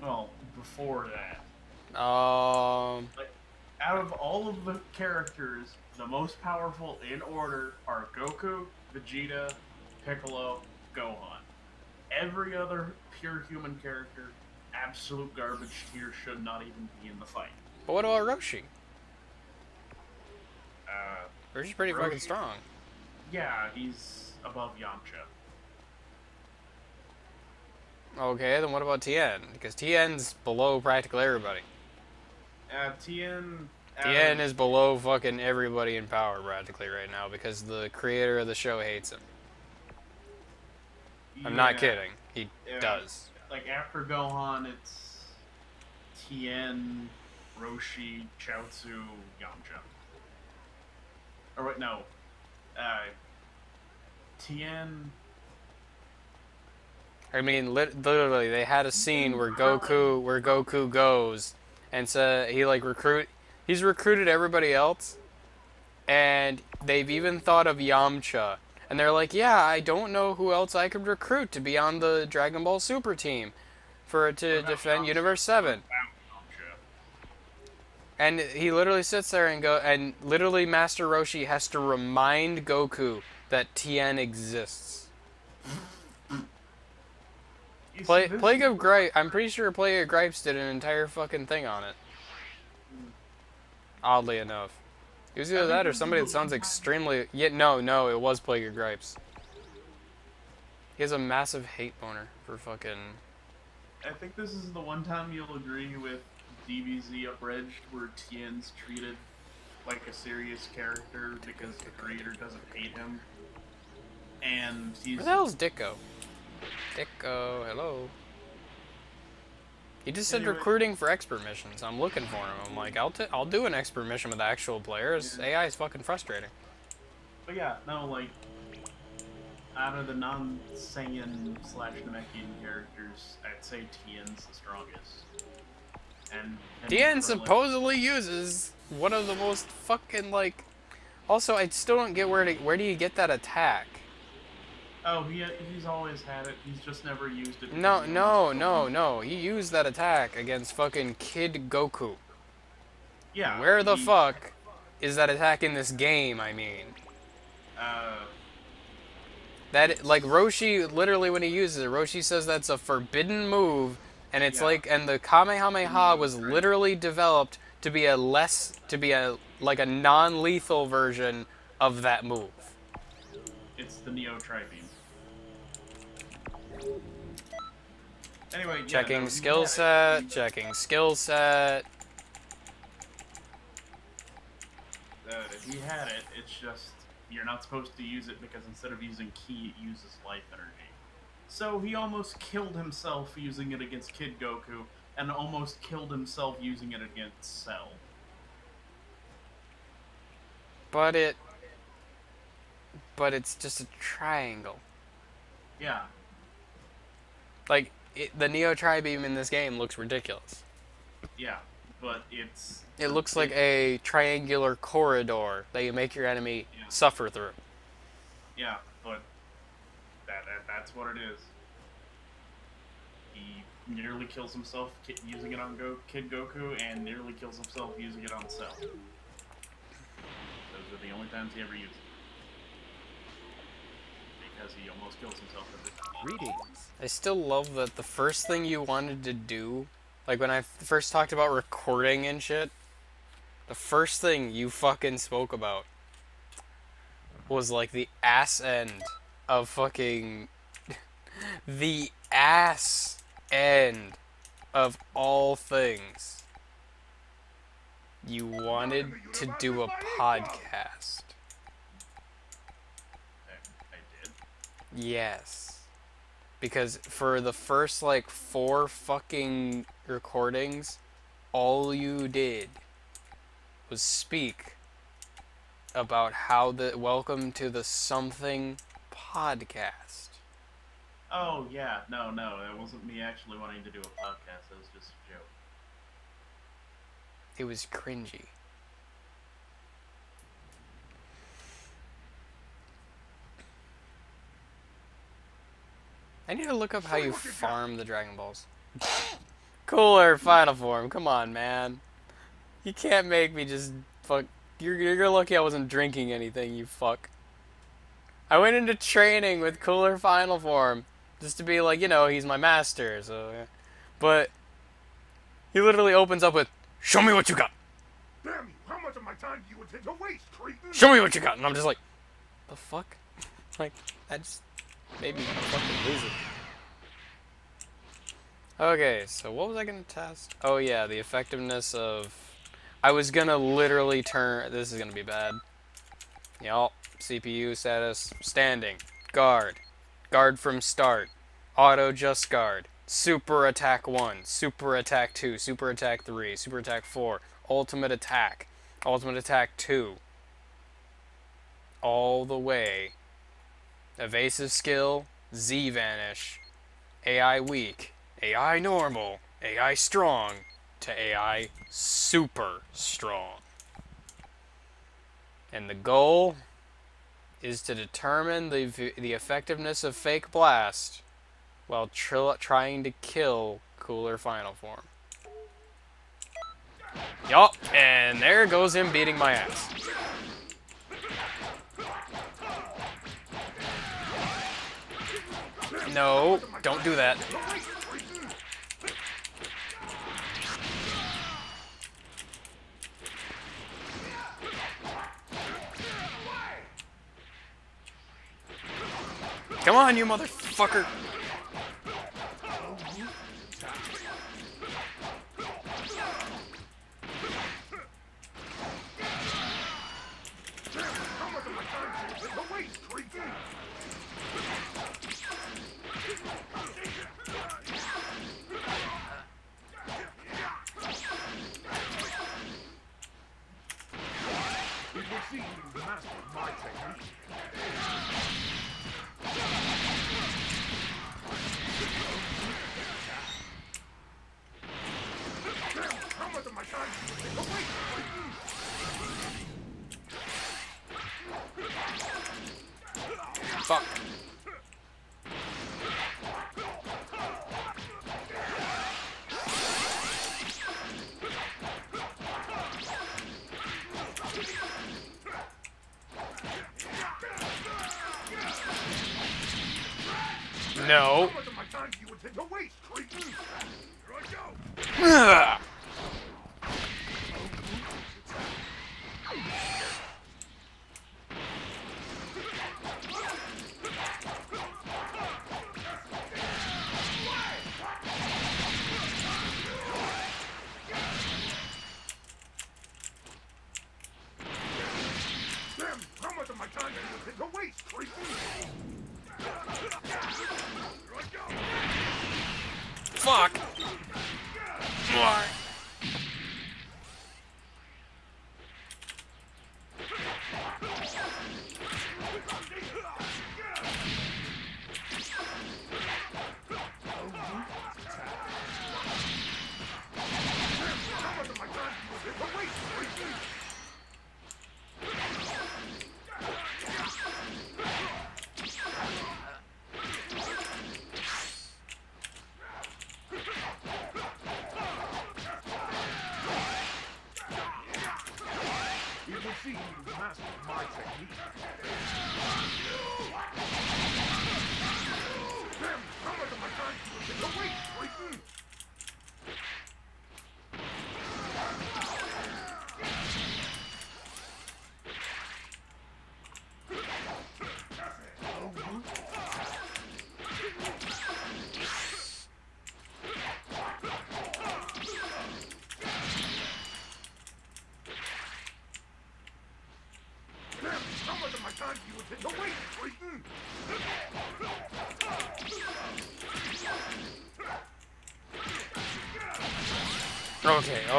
Well, before that. Um, Like, out of all of the characters, the most powerful in order are Goku, Vegeta, Piccolo, Gohan. Every other pure human character, absolute garbage tier, should not even be in the fight. but what about Roshi? Uh, Roshi's pretty fucking Roshi, strong. yeah, he's above Yamcha. Okay, then what about Tien? Because Tien's below practically everybody. Tien, Tien is below fucking everybody in power practically right now because the creator of the show hates him. I'm not kidding. He does. Like, after Gohan, it's Tien, Roshi, Chaozu, Yamcha. Or wait, no. Tien... I mean, literally, they had a scene where Goku goes, and so he's recruited everybody else, and they've even thought of Yamcha, and they're like, yeah, I don't know who else I could recruit to be on the Dragon Ball Super team, to defend Universe 7. And he literally sits there and literally Master Roshi has to remind Goku that Tien exists. Plague of Gripes. I'm pretty sure Plague of Gripes did an entire fucking thing on it. Oddly enough, it was either that or somebody that sounds extremely. No, it was Plague of Gripes. He has a massive hate boner for fucking. I think this is the one time you'll agree with DBZ Abridged, where Tien's treated like a serious character because the creator doesn't hate him, and he's. Where the hell's Dicko? Dicko, hello. He just said recruiting for expert missions. I'm looking for him. I'm like, I'll do an expert mission with actual players. Yeah. AI is fucking frustrating. But yeah, no, like, out of the non-Saiyan / Namekian characters, I'd say Tien's the strongest. And Tien supposedly uses one of the most fucking, like... Also, I still don't get where do you get that attack? Oh, he's always had it. He's just never used it. No. He used that attack against fucking Kid Goku. Yeah. Where the fuck is that attack in this game, I mean? That, like, Roshi, literally when he uses it, Roshi says that's a forbidden move, and it's like, and the Kamehameha was literally developed to be like a non-lethal version of that move. It's the Neo Tri-Beam. Anyway, checking skill set. He had it, it's just, you're not supposed to use it because instead of using ki, it uses life energy. So he almost killed himself using it against Kid Goku, and almost killed himself using it against Cell. But it's just a triangle. Yeah. Like, the Neo Tri-Beam in this game looks ridiculous. Yeah, but it looks like a triangular corridor that you make your enemy suffer through. Yeah, but that's what it is. He nearly kills himself using it on Kid Goku, and nearly kills himself using it on Cell. Those are the only times he ever used it. Because he almost kills himself every time. Greetings. I still love that the first thing you wanted to do, like when I first talked about recording and shit, the first thing you fucking spoke about was like the ass end of fucking... the ass end of all things. You wanted to do a podcast. I did? Yes. Because for the first, like, 4 fucking recordings, all you did was speak about how welcome to the something podcast. Oh, yeah. No, that wasn't me actually wanting to do a podcast. That was just a joke. It was cringy. I need to look up how you farm the Dragon Balls. Cooler final form. Come on, man. You can't make me just fuck. You're lucky I wasn't drinking anything, you fuck. I went into training with cooler final form just to be like, you know, he's my master. So, yeah. But he literally opens up with, "Show me what you got." Damn you! How much of my time do you intend to waste, cretin? Show me what you got, and I'm just like, the fuck? Like, that just made me fucking lose it. Okay, so what was I gonna test? Oh yeah, the effectiveness of... I was gonna literally turn... This is gonna be bad. Yup, CPU status, standing, guard, guard from start, auto just guard, super attack 1, super attack 2, super attack 3, super attack 4, ultimate attack 2, all the way, evasive skill, Z vanish, AI weak, AI normal, AI strong, to AI super strong. And the goal is to determine the effectiveness of Fake Blast while trying to kill Cooler Final Form. Yup, and there goes him beating my ass. No, don't do that. Come on, you motherfucker! Fuck. No. Ugh. Fuck. Why?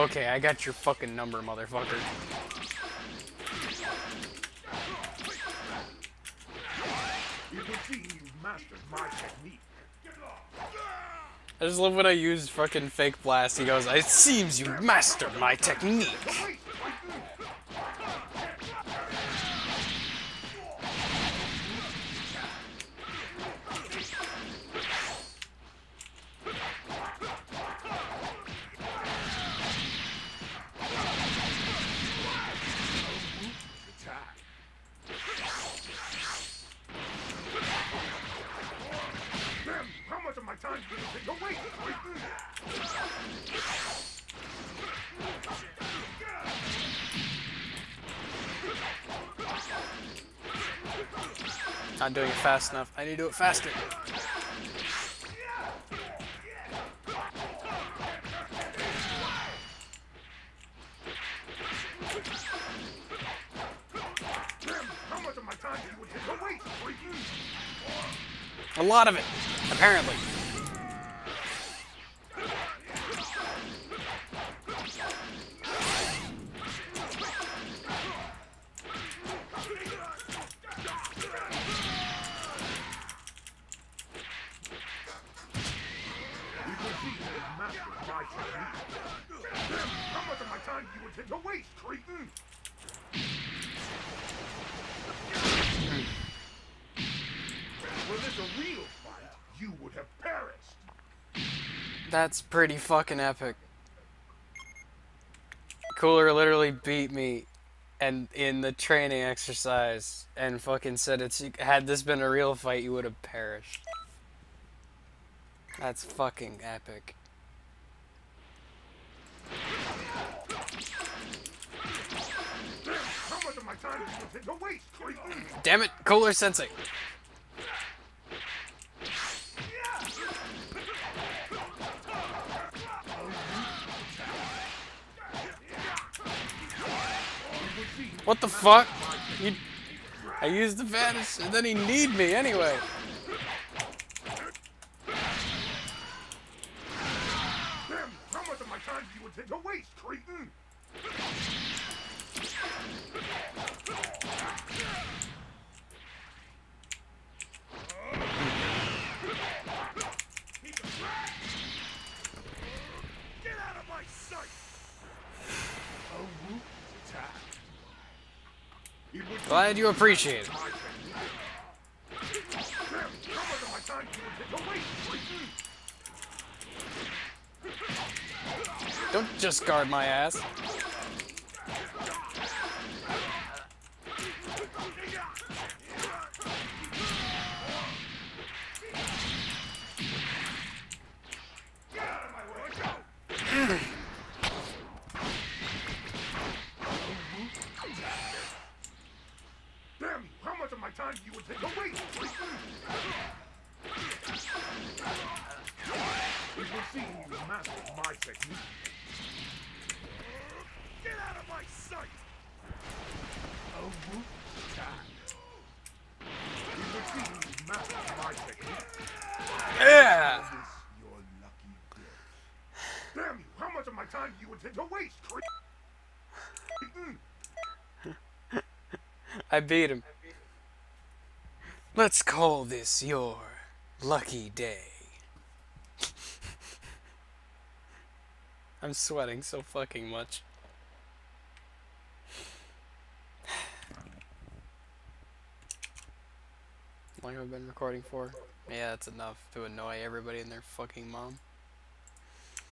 Okay, I got your fucking number, motherfucker. You can see you've mastered my technique. I just love when I use fucking Fake Blast. He goes, "It seems you mastered my technique." Not doing it fast enough. I need to do it faster. Damn, how much of my time do you take to waste, freaking? A lot of it, apparently. You can see you mastered my technique. Damn, how much of my time do you take to waste, cretin? Were this a real fight, you would have perished. That's pretty fucking epic. Cooler literally beat me and in the training exercise and fucking said had this been a real fight you would have perished. That's fucking epic. Damn, how much of my time do you take to waste, cretin? Damn it, Cooler Sensei. What the fuck? I used the vanish and then he kneed me anyway. Damn, how much of my time do you take to waste, cretin? Get out of my sight! A root attack. It would Glad you appreciate it. my technique. Damn, how much of my time do you take to waste, cretin? Don't just guard my ass. Get out of my way! Go! Damn you! How much of my time do you take to waste, freaking? It would seem you mastered my technique. Get out of my sight! A root attack. It would seem you mastered my technique. Yeah. This your lucky day. Damn you! How much of my time do you take to waste, freaking? I beat him. Let's call this your lucky day. I'm sweating so fucking much. How long have I been recording for? Yeah, that's enough to annoy everybody and their fucking mom.